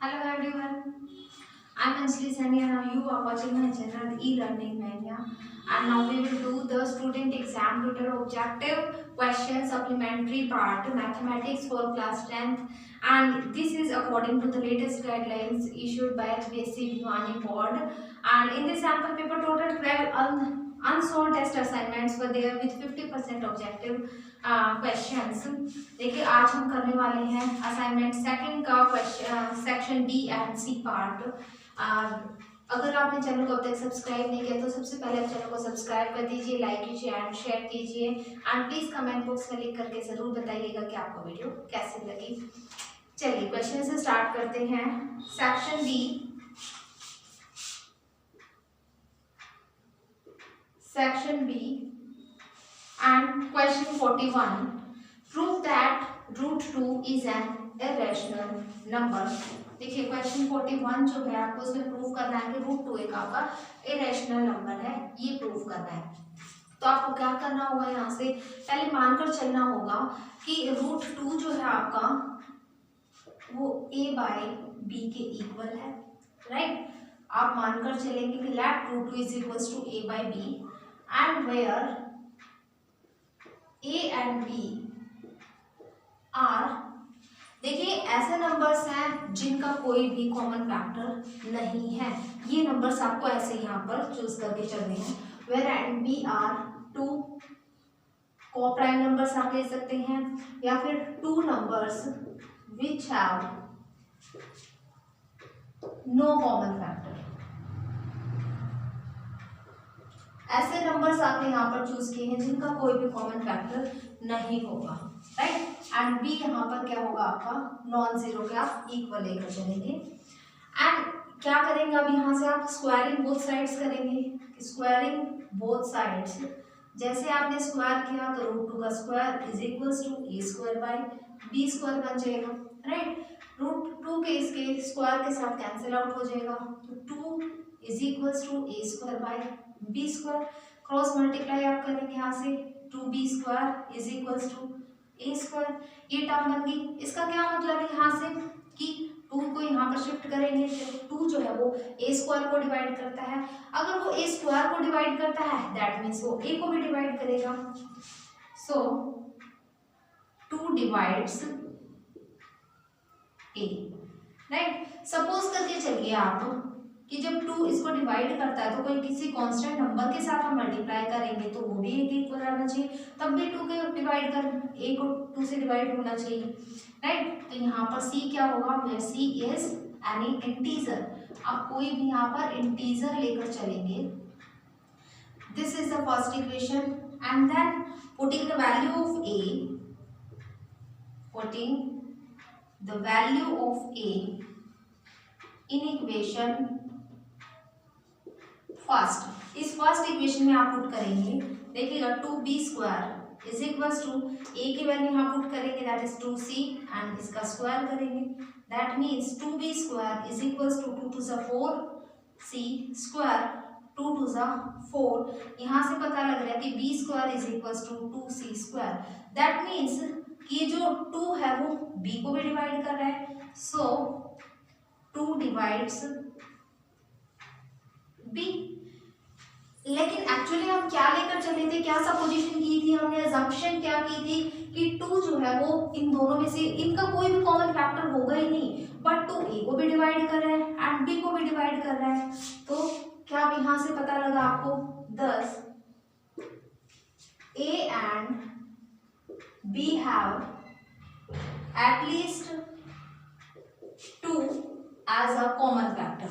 Hello everyone, I'm Anjali Sani and now you are watching my channel E-Learning Mania, and now we will do the student exam tutor objective question supplementary part mathematics for class 10th, and this is according to the latest guidelines issued by HBSC Bhiwani board. And in this sample paper total 12 unsolved test assignments were there with 50% objective questions. देखिए आज हम करने वाले हैं assignment second का question section B and C part. अगर आपने channel को अब तक सब्सक्राइब नहीं किया तो सबसे पहले आप चैनल को सब्सक्राइब कर दीजिए, लाइक कीजिए एंड शेयर कीजिए एंड प्लीज कमेंट बॉक्स में लिख करके जरूर बताइएगा कि आपको वीडियो कैसी लगी। चलिए क्वेश्चन से स्टार्ट करते हैं। Section B, section B and question 41, prove that root 2 is an irrational number. देखिए क्वेश्चन 41 जो है आपको उसमें प्रूव करना है कि रूट 2 एक आपका इरेशनल नंबर है, ये प्रूव करना है। तो आपको क्या करना होगा, यहाँ से पहले मानकर चलना होगा कि रूट 2 जो है आपका वो a बाई बी के इक्वल है, राइट। आप मानकर चलेंगे कि let root 2 is equal to a by B and where a and b are, देखिए ऐसे नंबर्स हैं जिनका कोई भी कॉमन फैक्टर नहीं है। ये नंबर्स आपको ऐसे यहाँ पर चूज करके चलने हैं। Where and B are two coprime numbers आप ले सकते हैं या फिर two numbers which have no common factor. ऐसे नंबर्स आपने यहाँ पर चूज किए हैं जिनका कोई भी कॉमन फैक्टर नहीं होगा, राइट। एंड बी यहाँ पर क्या होगा आपका नॉन जीरो के आप इक्वल लेकर चलेंगे। एंड क्या करेंगे अब यहाँ से आप स्क्वायरिंग बोथ साइड्स करेंगे। स्क्वायरिंग बोथ साइड्स, जैसे आपने स्क्वायर किया तो रूट 2 का square is equals to A square by B square बन जाएगा, राइट। रूट 2 के इसके स्क्वायर के साथ कैंसिल आउट हो जाएगा तो 2 is equals to A square by B square. Cross multiply आप करेंगे यहाँ से 2b square is equals to A square, ये टर्म बन गई। इसका क्या मतलब है यहाँ से कि 2 को यहाँ पर शिफ्ट करेंगे तो 2 जो है वो ए स्क्वायर को डिवाइड करता है। अगर वो ए स्क्वायर को डिवाइड करता है दैट मीन्स वो ए को भी डिवाइड करेगा। सो 2 डिवाइड्स ए, राइट। सपोज करके चलिए आप कि जब 2 इसको डिवाइड करता है तो कोई किसी कांस्टेंट नंबर के साथ हम मल्टीप्लाई करेंगे तो वो भी ए के इक्वल रहना चाहिए, तब भी 2 के डिवाइड कर ए को 2 से डिवाइड होना चाहिए, राइट। तो यहाँ पर सी क्या होगा, where C is any integer. आप कोई भी यहाँ पर इंटीजर लेकर चलेंगे। This is the first equation and then putting the value of A, putting the value of A in equation first. इस फर्स्ट इक्वेशन में आप पुट करेंगे, देखिएगा 2b square is equals to A की वैल्यू यहाँ put करेंगे that is 2c and इसका square करेंगे that means 2b square is equals to 2 to the 4 c square 2 to the 4। यहाँ से पता लग रहा है कि b square is equals to 2c square. That means कि जो 2 है वो b को भी डिवाइड कर रहा है, सो 2 डिवाइड्स b। लेकिन एक्चुअली हम क्या लेकर चले थे, क्या सपोजिशन की थी हमने, अजम्पशन क्या की थी कि 2 जो है वो इन दोनों में से इनका कोई भी कॉमन फैक्टर होगा ही नहीं, बट 2 ए को भी डिवाइड कर रहा है एंड बी को भी डिवाइड कर रहा है। तो क्या यहाँ से पता लगा आपको, thus A and B have at least 2 as a common factor.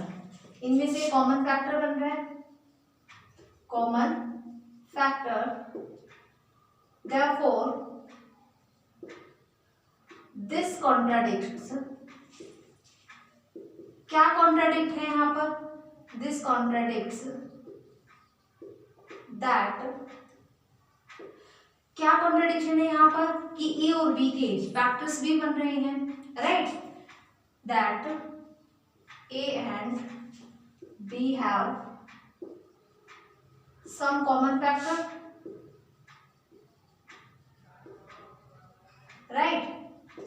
इनमें से कॉमन फैक्टर बन रहा है, common factor, therefore this contradicts, क्या कॉन्ट्राडिक्ट है यहाँ पर, this contradicts that, क्या कॉन्ट्राडिक्शन है यहाँ पर कि ए और बी के फैक्टर्स भी बन रहे हैं, right. That A and B have some common factor, right।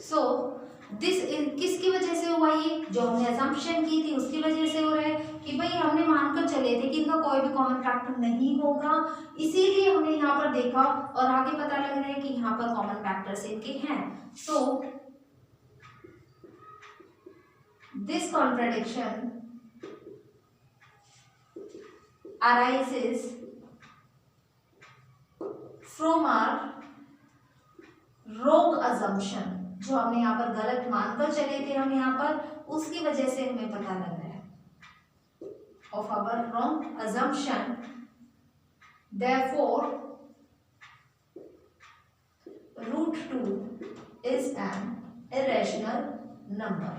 So किसकी वजह से हुआ, ये जो हमने assumption की थी उसकी वजह से हो रहा है कि भाई हमने मानकर चले थे कि इनका कोई भी कॉमन फैक्टर नहीं होगा, इसीलिए हमने यहाँ पर देखा और आगे पता लग रहा है कि यहाँ पर कॉमन फैक्टर्स इनके हैं। So this contradiction arises from our wrong assumption, जो हमने यहाँ पर गलत मानकर चले थे हम यहाँ पर, उसकी वजह से हमें पता लग रहा है of our wrong assumption, therefore root 2 is an irrational number,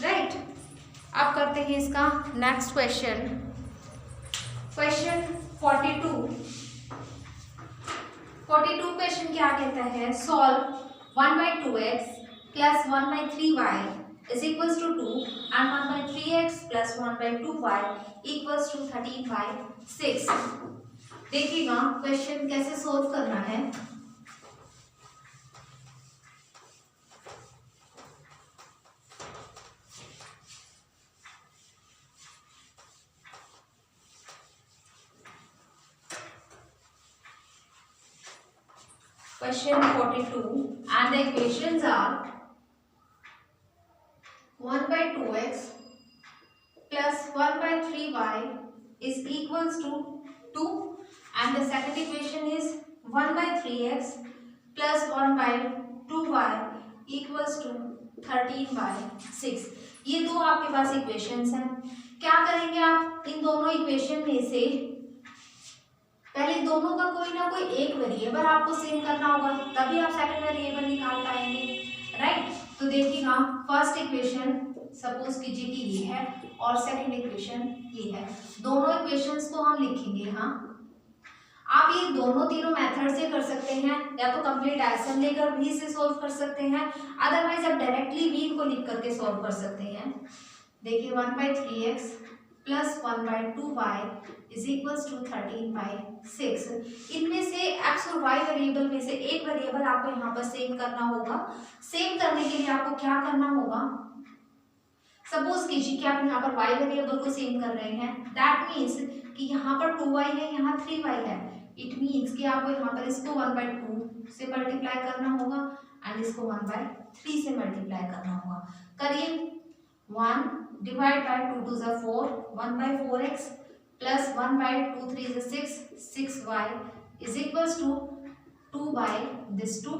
right. अब करते हैं इसका नेक्स्ट क्वेश्चन, क्वेश्चन 42 क्वेश्चन क्या कहता है, solve 1/2x plus 1/3y is equals to 2 and 1/3x plus 1/2y equals to 13/6। देखिएगा क्वेश्चन कैसे सोल्व करना है। Question 42 and the equations are 1/2x plus 1/3y is equals to 2 and the second equation is 1/3x plus 1/2y equals to 13/6। ये दो आपके पास equations हैं। क्या करेंगे आप, इन दोनों इक्वेशन में से पहले दोनों का कोई ना कोई एक वेरिएबल आपको सेम करना होगा, तभी आप सेकंड वेरिएबल निकाल पाएंगे, राइट। तो देखिएगा फर्स्ट इक्वेशन सपोज कीजिए कि ये है और सेकंड इक्वेशन ये है, दोनों इक्वेशंस को हम लिखेंगे यहाँ। आप ये दोनों तीनों मेथड से कर सकते हैं, या तो कंप्लीट एडिशन लेकर भी इसे सॉल्व कर सकते हैं, अदरवाइज आप डायरेक्टली भी इनको लिख करके सॉल्व कर सकते हैं। देखिए 1/3x plus 1/2y is equals to 13/6। इनमें से x और y वेरिएबल में से एक वेरिएबल आपको यहाँ पर सेम करना होगा। सेम करने के लिए आपको क्या करना होगा, सपोज कीजिए कि आप यहाँ पर y वेरिएबल को सेम कर रहे हैं, दैट मीन्स कि यहाँ पर 2y है, यहाँ 3y है। इट मीन्स कि आपको यहाँ पर इसको 1/2 से मल्टीप्लाई करना होगा एंड इसको 1/3 से मल्टीप्लाई करना होगा। करिए 1 divide by 2 2 is 4, 1/4x plus 1/2 3 is 6, 6y is equals to 2/2।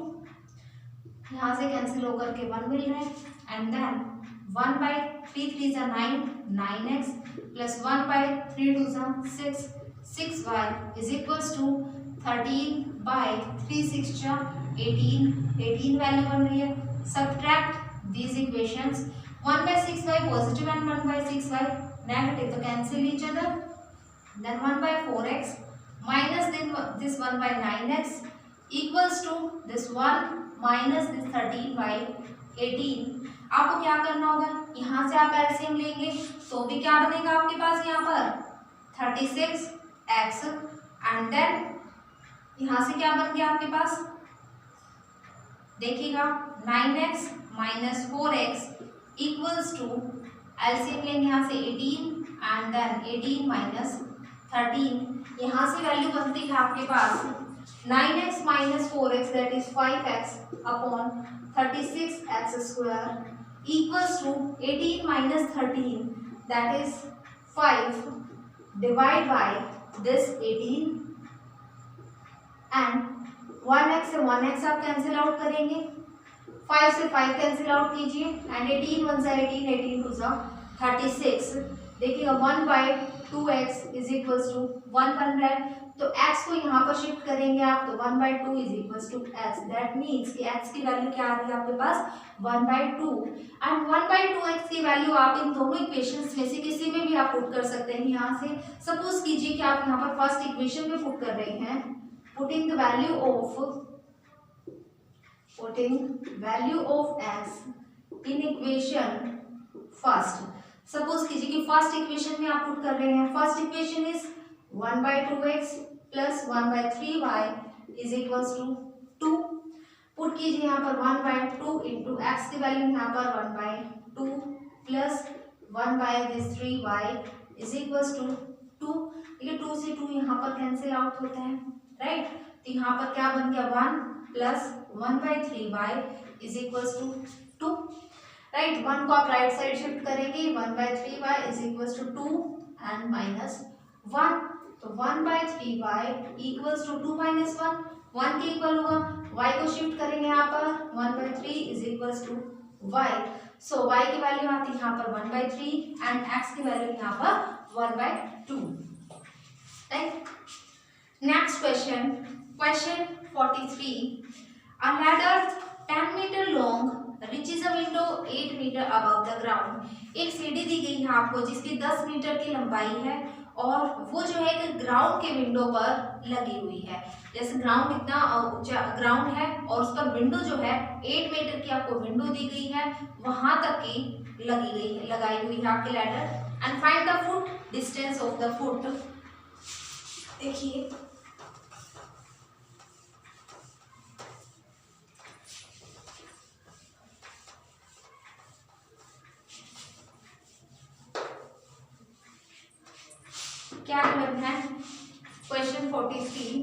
यहाँ से कैंसिल होकर के 1 मिल रहा है and then 1/3 3 is 9, 9x plus 1/3 2 is 6, 6y is equals to 13/3 6 18, 18 value बन रही है। Subtract these equations, 1/6y positive and 1/6y negative, तो cancel each other. Then 1/4x minus this 1/9x equals to this 1 minus this 13/18। आपको क्या करना होगा, यहाँ से आप एलसीएम लेंगे तो भी क्या बनेगा आपके पास यहाँ पर 36x एंड देन यहाँ से क्या बन गया आपके पास, देखिएगा 9x minus 4x equals to LCM लेंगे यहाँ से 18 एंड देन 18 minus 13, यहाँ से वैल्यू बनती है आपके पास 9x minus 4x that is 5x upon 36x square equals to 18 minus 13 that is 5 divide by this 18 and 1x से 1x आप कैंसिल आउट करेंगे, 5 से 5 कैंसिल आउट कीजिए एंड 18 1 से 18, 18 2 से 36। देखिएगा 1/2x इज इक्वल्स टू 1 बन रहा है, तो x को यहाँ पर शिफ्ट करेंगे आप तो 1/2 is equals to x। That means कि x की वैल्यू क्या आ रही है आपके पास 1/2 एंड 1/2x की वैल्यू आप इन दोनों इक्वेशंस में से किसी में भी आप पुट कर सकते हैं। यहाँ से सपोज कीजिए कि आप यहाँ पर फर्स्ट इक्वेशन में पुट कर रहे हैं, putting the value of x in equation first. Suppose कीजिए कि फर्स्ट इक्वेशन में आप पुट कर रहे हैं, first equation is 1/2x plus 1/3y is equals to 2, put कीजिए यहाँ पर 1/2 इंटू एक्स की वैल्यू यहाँ पर 1/2 plus 1/3y is equals to 2। देखिए 2 से 2 यहाँ पर कैंसिल आउट होता है, राइट। तो यहाँ पर क्या बन गया 1 plus 1/3y is equals to 2, right. 1 को आप राइट साइड शिफ्ट करेंगे 1/3y is equals to 2 and minus 1। तो 1/3y इक्वल्स टू 2 माइनस 1, 1 के इक्वल होगा। y को शिफ्ट करेंगे यहाँ पर 1/3 is equals to y। So y की वैल्यू आती है यहाँ पर 1/3 एंड x की वैल्यू यहाँ पर 1/2, right. Next question, question 43। A ladder 10 meter long reaches a window 8 meter above the ground। एक सीढ़ी दी गई है आपको जिसकी 10 मीटर की लंबाई है और वो जो है एक ग्राउंड के विंडो पर लगी हुई है। जैसे ग्राउंड इतना ऊंचा ग्राउंड है और उस पर विंडो जो है 8 मीटर की आपको विंडो दी गई है, वहां तक की लगाई हुई है आपकी ladder. And find the foot distance of the foot. देखिए क्या गिवन है, क्वेश्चन 43।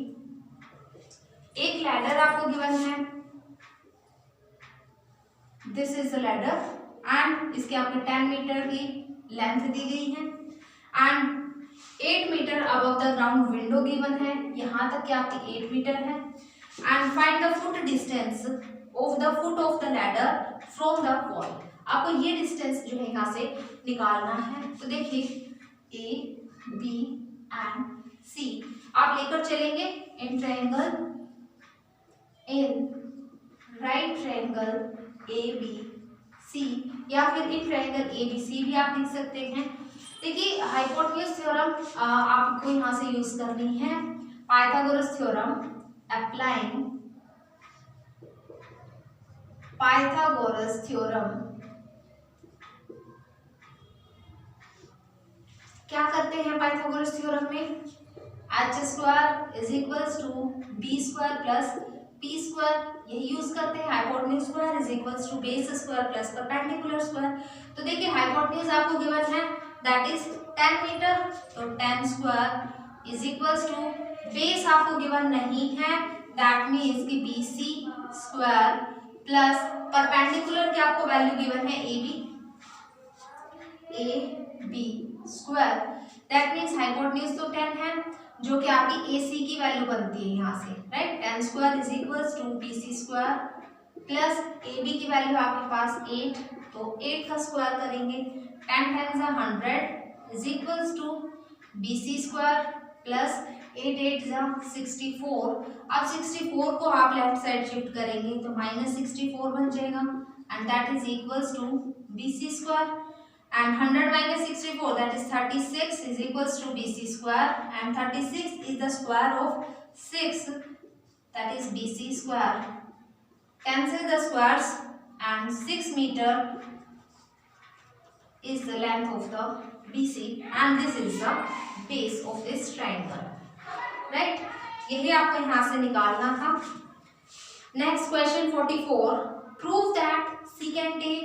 एक लैडर आपको गिवन है, this is the ladder and इसके आपने 10 मीटर की लेंथ दी गई है and 8 metre above the ground window given है, यहाँ तक की आपकी 8 मीटर है। And find the foot distance of the foot of the ladder from the wall. आपको ये डिस्टेंस जो है यहाँ से निकालना है। तो देखिए ए बी एंड सी आप लेकर चलेंगे in triangle, in right triangle A B C, या फिर इन ट्रायंगल ए बी सी भी आप लिख सकते हैं। देखिए हाइपोटेन्यूज थ्योरम आपको यहाँ से यूज करनी है, Pythagoras theorem applying Pythagoras theorem. क्या करते हैं पाइथागोरस थ्योरम में, h² is equals to b² plus p², यही यूज करते हैं। Hypotenuse square is equals to base square plus perpendicular square. तो देखिए हाइपोटेन्यूज आपको गिवन है दैट इज 10 मीटर, तो 10² इज इक्वल्स टू बेस आपको गिवन नहीं है दैट मीन्स कि bc² प्लस परपेंडिकुलर की आपको वैल्यू गिवन है ab² दैट मीन्स हाइपोटेन्यूज तो 10 है जो कि आपकी AC की वैल्यू बनती है यहाँ से, right. 10² is equals to bc² plus AB की वैल्यू आपके पास 8, तो 8 का स्क्वायर करेंगे 10 times 100 is equals to bc² plus 8 8 64। अब 64 को आप लेफ्ट साइड शिफ्ट करेंगे तो -64 बन जाएगा and that is equals to bc² and 100 minus 64 that is 36 is equals to bc² and 36 is the square of 6 that is bc²। Cancel the squares and 6 meter is the length of the BC and this is the base of this triangle, right। यही आपको यहाँ से निकालना था। Next question 44, prove that secant A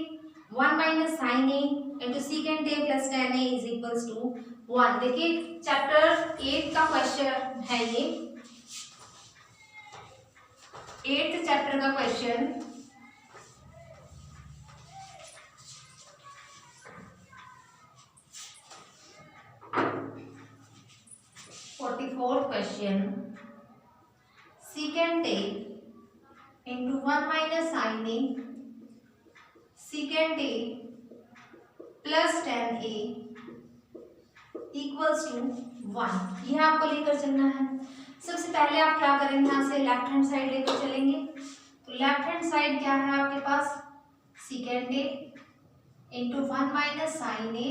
1 minus sin A into secant A plus tan A is equals to 1। देखिए chapter 8 का question है ये, 8th चैप्टर का question. Question secant A into 1 minus sin A secant A plus tan A equals to 1, यह आपको लेकर चलना है। सबसे पहले आप क्या करेंगे, यहाँ से लेफ्ट हैंड साइड लेकर चलेंगे। तो लेफ्ट हैंड साइड क्या है आपके पास, secant A into 1 minus sin A,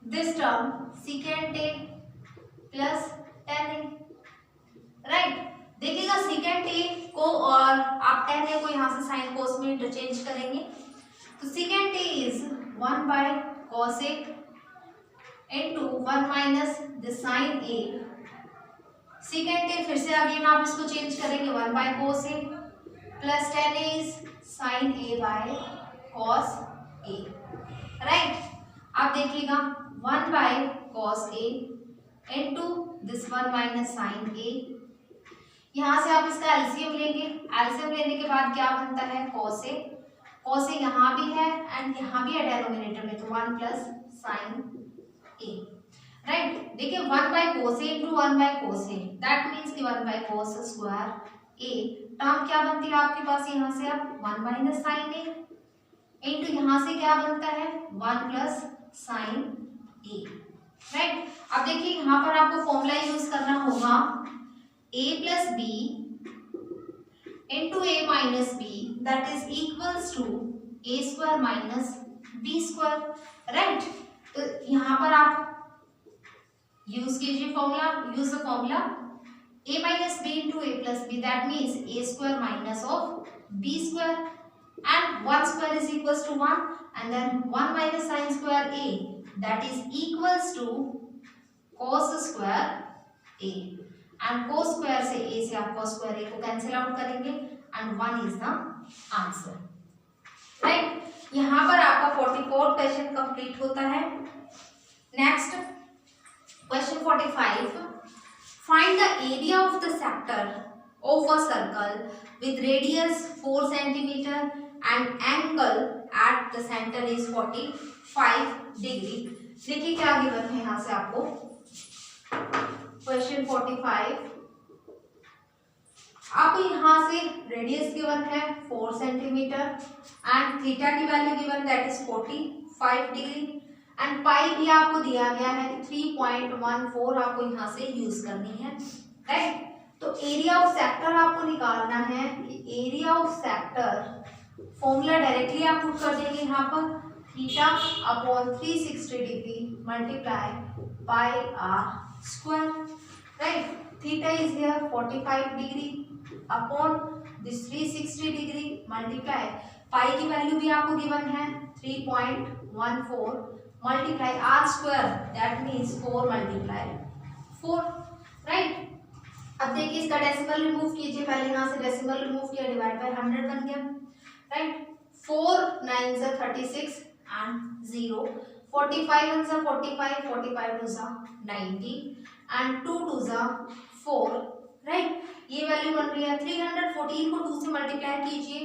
this term secant A plus tan A, right. देखिएगा secant A को और आप tan A को यहाँ से साइन कोस में इंटरचेंज करेंगे। तो secant A is 1 by cos A into 1 minus the sin A secant A, फिर से अगेन आप इसको चेंज करेंगे 1 by cos A plus 10 is sine A by cos A, right. आप देखिएगा 1 by cos A into this 1 minus sine A, यहाँ से आप इसका एलसीएम लेंगे, एलसीएम लेने के बाद क्या बनता है कॉस ए, कॉस ए यहाँ भी है एंड यहाँ भी है डेनोमिनेटर में, तो 1 प्लस साइन ए, राइट। देखिए 1 by cos A into 1 by cos A, that means कि 1 by cos square A, term क्या बनती है आपके पास, यहाँ से आप 1 माइनस साइन ए इंटू यहाँ से क्या बनता है 1 प्लस साइन ए, राइट। अब देखिए यहाँ पर आपको फॉर्मूला यूज करना होगा a plus B into A minus B, that is equals to A square minus B square, right. तो यहाँ पर आप यूज कीजिए formula, use the formula a minus B into A plus B, that means A square minus of B square and 1 square is equals to 1 and then 1 minus sine square a, that is equals to cos square a and cos square से a से आप cos square a को cancel out करेंगे and 1 is the answer, right. यहाँ पर आपका 44 question complete होता है। Next question 45, find the area of the sector of a circle with radius 4 centimetre and angle at the centre is 45 degree. देखिए क्या given है यहाँ से आपको, क्वेश्चन 45, आपको यहाँ से रेडियस गिवन है 4 सेंटीमीटर एंड थीटा की value given that is 45 degree and pi भी आपको दिया गया है 3.14 आपको यहाँ से यूज करनी है, राइट। तो एरिया ऑफ सेक्टर आपको निकालना है, area of sector formula directly आप पुट कर देंगे यहाँ पर, theta upon 360 degree multiply pi R square, right. Theta is here 45 degree upon this 360 degree multiply pi की वैल्यू भी आपको गिवन है 3.14 multiply R square, that means 4 multiply 4, right. अब देखिए इसका डेसिमल रिमूव कीजिए, पहले यहाँ से डेसिमल रिमूव किया, डिवाइड बाय 100 बन गया, राइट। 4 9 से 36 एंड 0, 45 1 से 45, 45 2 से 90 एंड 2 2 से 4, राइट। ये वैल्यू बन रही है 314 को 2 से मल्टीप्लाई कीजिए,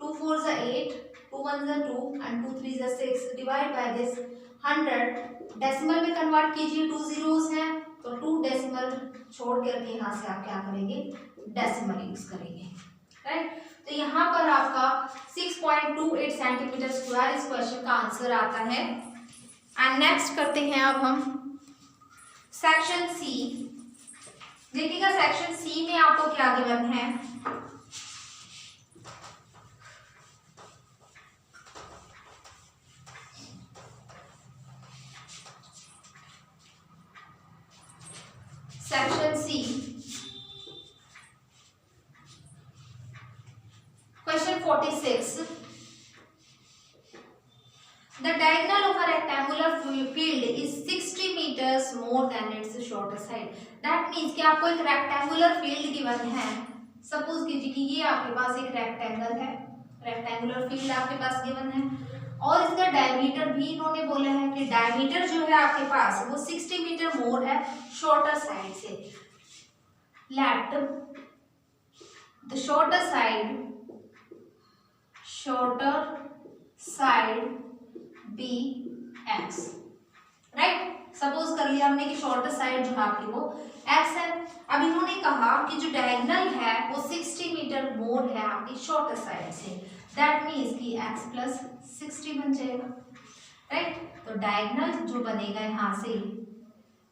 2 4 से 8, 2 1 से 2 एंड 2 3 से 6, डिवाइड बाय दिस 100, डेसिमल में कन्वर्ट कीजिए, 2 जीरोस हैं तो 2 डेसिमल छोड़ करके यहाँ से आप क्या करेंगे डेसिमल यूज करेंगे, राइट। तो यहाँ पर आपका 6.28 सेंटीमीटर स्क्वायर इस क्वेश्चन का आंसर आता है। एंड नेक्स्ट करते हैं अब हम सेक्शन सी। देखिएगा सेक्शन सी में आपको क्या गिवन है, section C question 46, the diagonal of a rectangular field is 60 meters more than its shorter side. That means कि आपको एक रेक्टेंगुलर फील्ड गिवन है, सपोज कीजिए कि ये आपके पास एक रेक्टेंगल है, रेक्टेंगुलर फील्ड आपके पास गिवन है और इसका डायमीटर भी इन्होंने बोला है कि डायमीटर जो है आपके पास वो 60 मीटर मोर है शॉर्टर साइड से। Let the shorter side be x, right. Suppose कर लिया हमने कि शॉर्टर साइड जो है आपकी वो एक्स है। अब इन्होंने कहा कि जो डायगोनल है वो 60 मीटर मोर है आपकी शॉर्टर साइड से, दैट मीन्स कि एक्स प्लस 60 बन जाएगा, राइट। तो डायगोनल जो बनेगा यहाँ से,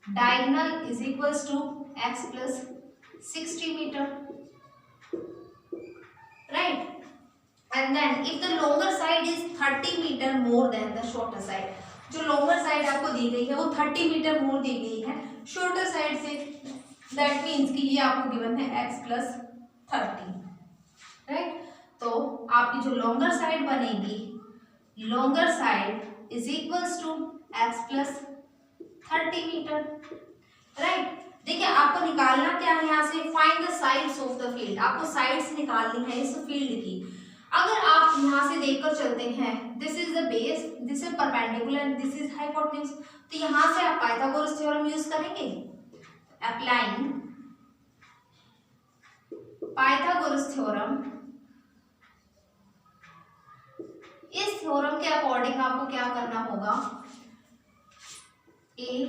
diagonal is equals to x plus 60 metre, right. And then if the longer side is 30 metre more than the shorter side, जो लोंगर साइड आपको दी गई है वो 30 मीटर मोर दी गई है शॉर्टर साइड से, दैट मीन्स कि ये आपको गिवन है x प्लस 30, राइट। तो आपकी जो लोंगर साइड बनेगी, longer side is equals to x plus 30 metre, right. देखिए आपको निकालना क्या है, यहाँ से find the sides of the field, आपको साइड्स निकालनी है इस फील्ड की। अगर आप यहाँ से देखकर चलते हैं, this is the base, this is perpendicular and this is hypotenuse, तो यहाँ से आप पाइथागोरस थ्योरम यूज करेंगे। अप्लाइंग पाइथागोरस थ्योरम, इस थ्योरम के अकॉर्डिंग आपको क्या करना होगा, A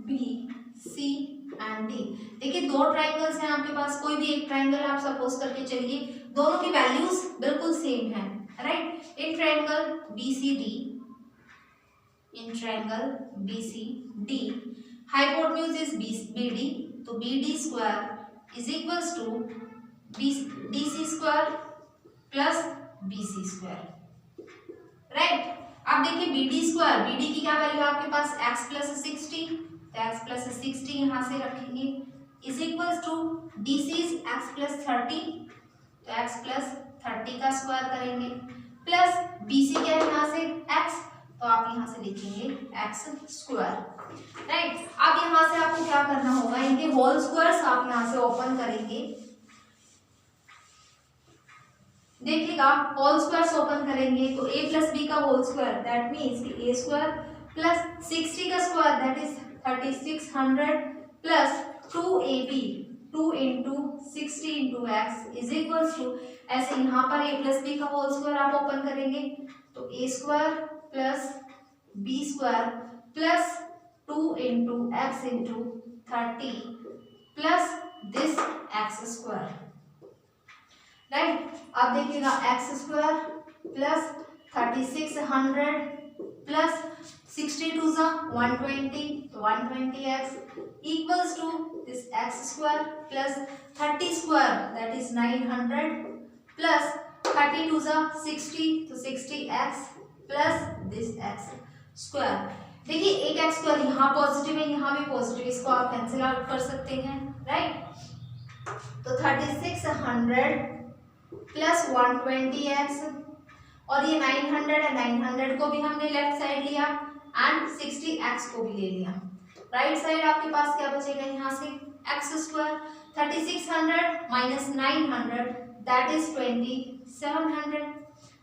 B C and D. देखिए दो ट्राइंगल्स हैं आपके पास, कोई भी एक ट्राइंगल आप सपोज करके चलिए, दोनों की वैल्यूज बिल्कुल सेम है, right. In triangle B C D, in triangle B C D, hypotenuse is B D, तो B D square is equals to D C square plus B C square, right. अब देखिए B D square, B D की क्या value आपके पास x plus 60, तो x plus 60 यहाँ से रखेंगे is equals to D C is x plus 30, तो x प्लस 30 का स्क्वायर करेंगे प्लस बी सी क्या है यहाँ से x, तो आप यहाँ से लिखेंगे x स्क्वायर, राइट। अब यहाँ से आपको क्या करना होगा, इनके होल स्क्वायर्स आप यहाँ से ओपन करेंगे, देखिएगा होल स्क्वायर्स ओपन करेंगे तो a प्लस बी का होल स्क्वायर दैट मीन्स कि a स्क्वायर प्लस 60 का square that is 3600 plus 2ab 2 into 60 into x is equals to, ऐसे यहाँ पर a प्लस बी का होल स्क्वायर आप ओपन करेंगे तो a square plus b square plus 2 into x into 30 plus this x square, right. अब देखिएगा x square plus 3600 plus 62 सा 120, तो 120x equals to this x square plus 30 square that is 900 plus 32 सा 60, तो 60x plus this x square. देखिए एक x square यहाँ positive है, यहाँ भी पॉजिटिव, इसको आप कैंसिल आउट कर सकते हैं, राइट। तो 3600 प्लस 120x और ये 900 है, 900 को भी हमने लेफ्ट साइड लिया एंड 60x को भी ले लिया, राइट साइड आपके पास क्या बचेगा यहाँ से x square, 3600 minus 900 that is 2700,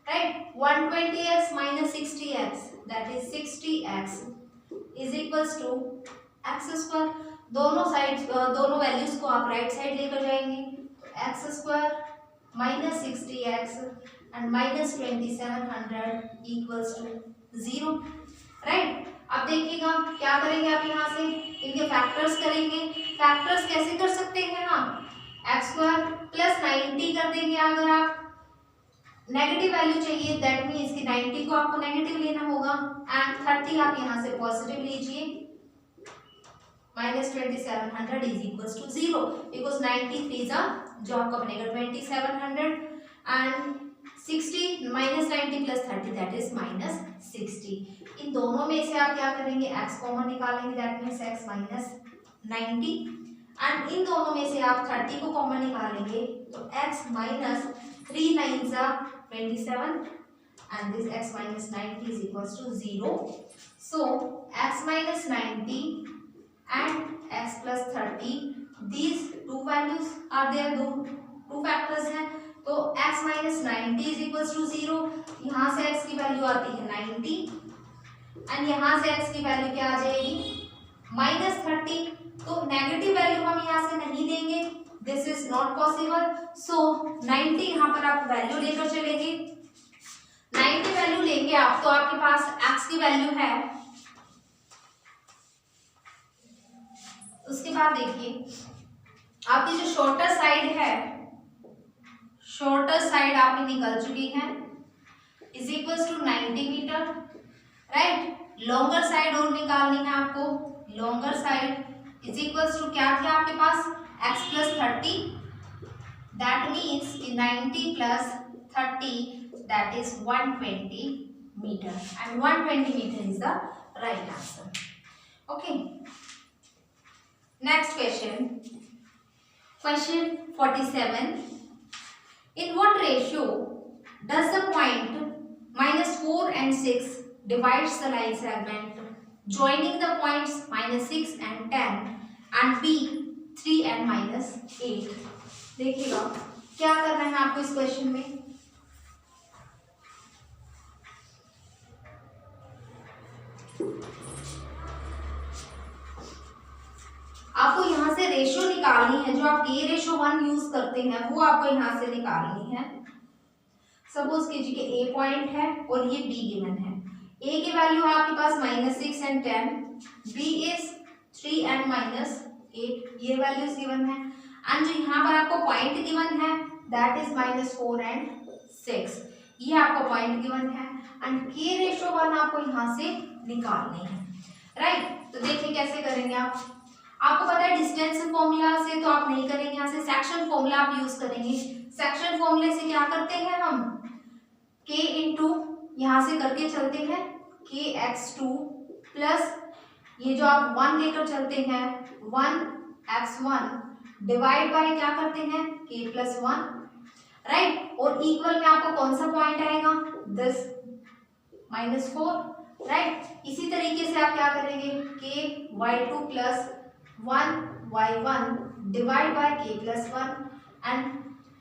right. 120x minus 60x that is 60x is equals to x square, दोनों साइड दोनों वैल्यूज को आप राइट साइड लेकर जाएंगे, x square minus 60x and minus 2700 equals to 0, right. अब देखिएगा क्या करेंगे आप यहाँ से इनके फैक्टर्स करेंगे, फैक्टर्स कैसे कर सकते हैं हम, एक्स स्क्वायर प्लस 90 कर देंगे, अगर आप नेगेटिव वैल्यू चाहिए दैट मीन्स कि 90 को आपको नेगेटिव लेना होगा एंड 30 आप यहाँ से पॉजिटिव लीजिए, minus 2700 is equals to 0 because 93 जो आपका बनेगा 2700 and 60 minus 90 plus 30 that is minus 60। इन दोनों में से आप क्या करेंगे, x कॉमन निकालेंगे that means x minus 90 and इन दोनों में से आप 30 को कॉमन निकालेंगे तो x minus 3 9 27 and this x minus 90 is equals to 0. So x minus 90 and x plus 30 these two values are there, two factors हैं, तो x minus 90 is equals to 0, यहाँ से x की वैल्यू आती है 90 एंड यहाँ से x की वैल्यू क्या आ जाएगी माइनस 30, तो नेगेटिव वैल्यू हम यहाँ से नहीं लेंगे, दिस इज नॉट पॉसिबल, सो 90 यहाँ पर आप वैल्यू लेकर चलेंगे, 90 वैल्यू लेंगे आप तो आपके पास x की वैल्यू है, उसके बाद देखिए आपकी जो शॉर्टर साइड है, शॉर्टर साइड आपकी निकल चुकी है is equals to 90 metre, right. Longer side और निकालनी है आपको, longer side is equals to क्या था आपके पास x plus 30 that means 90 plus 30 that is 120 metre and 120 metre is the right answer, okay. Next question, question 47, in what ratio does the point minus 4 and 6 divides the line segment joining the points minus 6 and 10 and B 3n-8। देखिएगा क्या करना है आपको इस question में। आपको यहाँ से रेशियो निकालनी है, जो आप k/1 यूज करते हैं वो आपको यहाँ से निकालनी है। सपोज कीजिए कि a पॉइंट है और ये b गिवन है। a की वैल्यू है आपके पास -6 and 10, b इज 3n-8, ये वैल्यूज गिवन है। एंड जो यहाँ पर आपको पॉइंट गिवन है दैट इज -4 and 6, ये आपको पॉइंट गिवन है। एंड k/1 आपको यहाँ से निकालनी है, राइट। तो देखिए कैसे करेंगे आप। आपको पता है डिस्टेंस फॉर्मूला से तो आप नहीं करेंगे, यहाँ से सेक्शन फॉर्मूला आप यूज करेंगे। सेक्शन फॉर्मूले से क्या करते हैं हम, k इंटू यहाँ से करके चलते हैं kx2 प्लस ये जो आप 1 लेकर चलते हैं 1x1 डिवाइड बाय क्या करते हैं k+1, राइट। और इक्वल में आपको कौन सा पॉइंट आएगा, दिस -4, राइट। इसी तरीके से आप क्या करेंगे ky2 plus 1y1 divide by k+1 and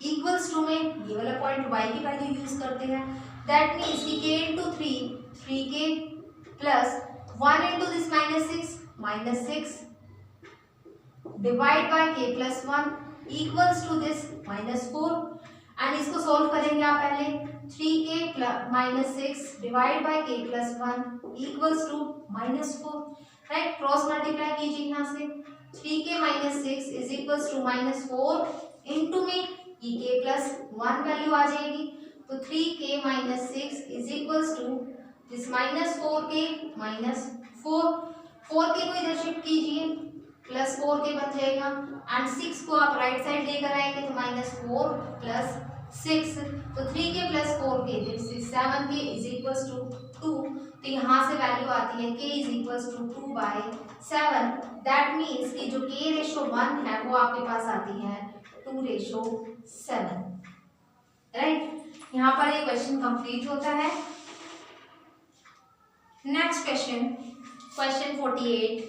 equals to में ये वाला पॉइंट y की वैल्यू यूज करते हैं। दैट मीन्स कि k into 3k plus 1 into this -6 divide by k+1 equals to this -4। And इसको सोल्व करेंगे आप पहले 3k - 6 divide by k+1 equals to -4, right. Cross multiply कीजिए यहाँ से 3k - 6 is equals to -4 into में ये k+1 वैल्यू आ जाएगी, तो 3k - 6 is equals to this -4k - 4 के को इधर शिफ्ट कीजिए +4k बन जाएगा। एंड 6 को आप राइट साइड लेकर आएंगे तो -4 + 6, तो 3k + 4k this is 7k is equals to 2। तो यहाँ से वैल्यू आती है k is equals to 2/7। That means कि जो k/1 है वो आपके पास आती है 2/7, राइट। यहाँ पर ये क्वेश्चन कंप्लीट होता है। Next question 48,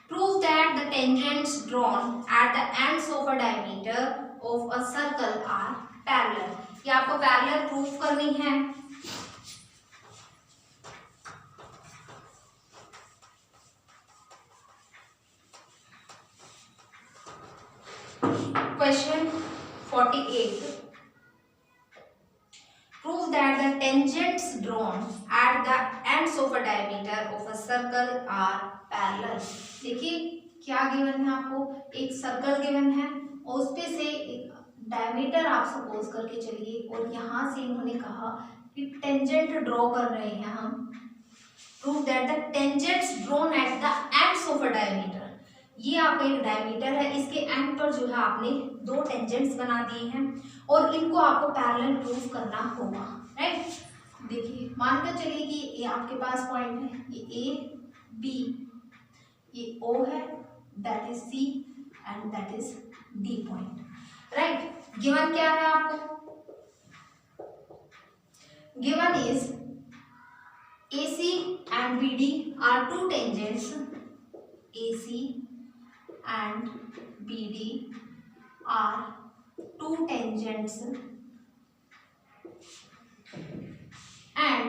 prove that the tangents drawn at the ends of a diameter of a circle are parallel. ये आपको पैरेलल प्रूफ करनी है। Question 48, prove that the tangents drawn at the ends of a diameter of a circle are parallel। देखिए क्या given है आपको, एक circle given है और उस पे से एक डायमीटर आप सपोज करके चलिए और यहाँ से इन्होंने कहा कि टेंजेंट ड्रॉ कर रहे हैं हम। Prove that the tangents drawn at the ends of a diameter, ये आपका एक डायमीटर है, इसके एंड पर जो है आपने 2 टेंजेंट्स बना दिए हैं और इनको आपको पैरेलल प्रूफ करना होगा, राइट। देखिए मानकर चलिए कि ये आपके पास पॉइंट है, ये A B, ये O है, that is C and that is D point, right. Given क्या है आपको, given is AC and BD are 2 tangents, AC and BD are 2 tangents and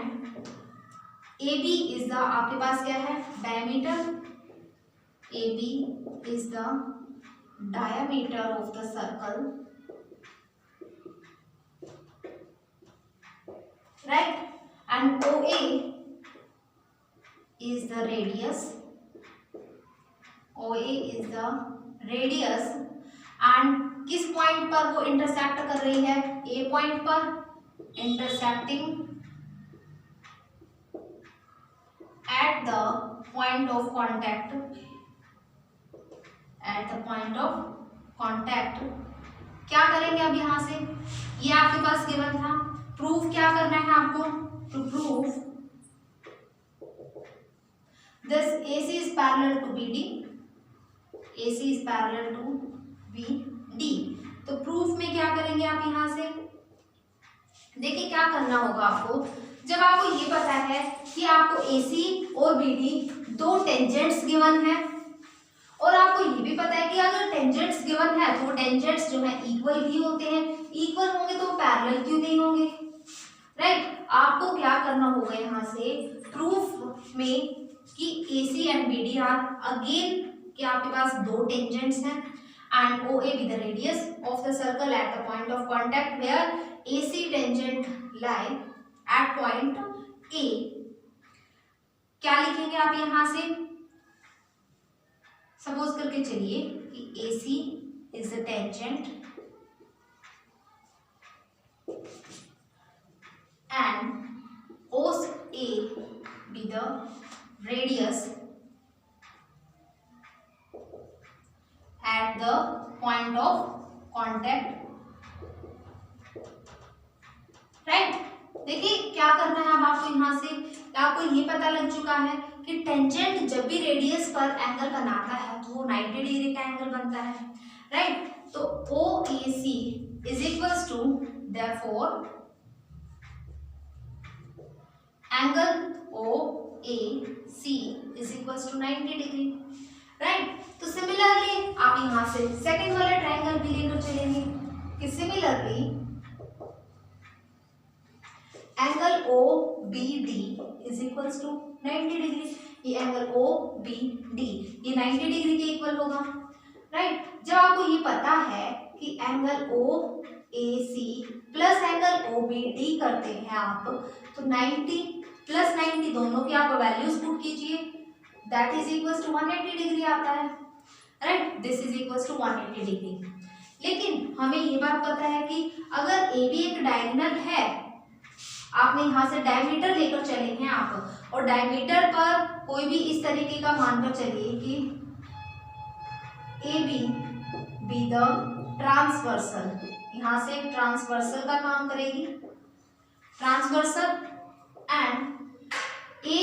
AB is the आपके पास क्या है diameter, AB is the diameter of the circle, right, and OA is the radius, OA is the radius and किस point पर वो intersect कर रही है, A point पर, intersecting at the point of contact, at the point of contact। क्या करेंगे अब यहाँ से, ये आपके पास गिवन था, प्रूफ क्या करना है आपको, to prove this AC is parallel to BD, AC is parallel to BD। तो प्रूफ में क्या करेंगे आप यहाँ से, देखिए क्या करना होगा आपको, जब आपको ये पता है कि आपको AC और BD 2 टेंजेंट्स गिवन है और आपको ये भी पता है कि अगर टेंजेंट्स गिवन है तो टेंजेंट्स जो है इक्वल भी होते हैं, इक्वल होंगे तो पैरेलल क्यों नहीं होंगे, राइट। आपको क्या करना होगा यहाँ से प्रूफ में कि AC and BD are again कि आपके पास दो टेंजेंट्स हैं and OA be the radius of the circle at the point of contact where AC tangent lie at point A। क्या लिखेंगे आप यहाँ से, सपोज करके चलिए कि AC is the tangent and OA be the radius at the point of contact, right. देखिए क्या करना है अब आपको यहाँ से, आपको ये पता लग चुका है कि टेंजेंट जब भी रेडियस पर एंगल बनाता है तो वो 90 डिग्री का एंगल बनता है, राइट। तो OAC is equals to therefore angle OAC is equals to 90 degree, right. तो सिमिलरली आप यहाँ से सेकंड वाला ट्रायंगल भी लेकर चलेंगे कि similarly angle OBD is equals to 90 degree, ये एंगल OBD ये 90 डिग्री के इक्वल होगा, राइट। जब आपको ये पता है कि angle OAC plus angle OBD करते हैं आप तो 90 प्लस 90 दोनों की आप वैल्यूज पुट कीजिए, that is equals to 180 degree आता है, right. This is equals to 180 degree. लेकिन हमें ये बात पता है कि अगर AB एक डायगोनल है, आपने यहाँ से डायमीटर लेकर चले हैं आप और डायमीटर पर कोई भी इस तरीके का मानकर चलिए कि AB बी द ट्रांसवर्सल, यहाँ से एक ट्रांसवर्सल का काम करेगी, transversal and A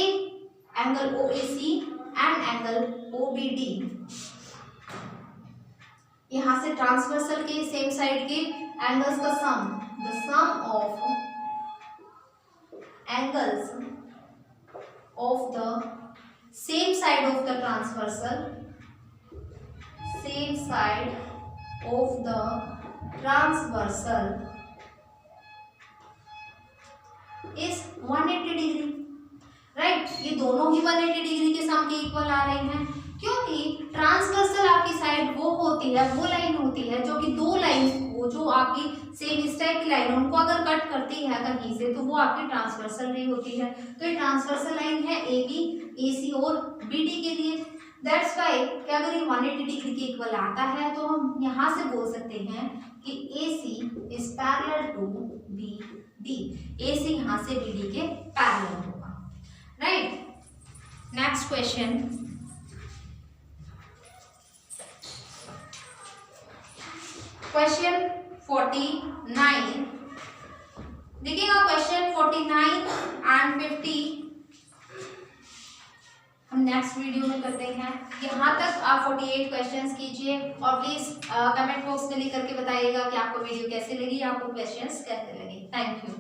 angle OAC and angle OBD, यहाँ से ट्रांसवर्सल के सेम साइड के एंगल्स का सम, the sum of angles of the same side of the transversal, same side of the transversal is 180 degree, right. ये दोनों ही 180 degree के सम के इक्वल आ रहे हैं क्योंकि ट्रांसवर्सल आपकी साइड वो होती है, वो लाइन होती है जो कि दो लाइन वो जो आपकी सेम इस टाइप की लाइन उनको अगर कट करती है कहीं से तो वो आपकी ट्रांसवर्सल नहीं होती है। तो ये ट्रांसवर्सल लाइन है AB, AC और BD के लिए, दैट्स वाई कि अगर ये 180 डिग्री के इक्वल आता है तो हम यहाँ से बोल सकते हैं कि AC is parallel to BD, AC यहाँ से BD के पैरेलल होगा, राइट। नेक्स्ट क्वेश्चन, क्वेश्चन 49 देखिएगा, क्वेश्चन 49 एंड 50 हम नेक्स्ट वीडियो में करते हैं। यहाँ तक आप 48 क्वेश्चंस कीजिए और प्लीज कमेंट बॉक्स में लिख करके बताइएगा कि आपको वीडियो कैसे लगी, आपको क्वेश्चंस कैसे लगे। Thank you.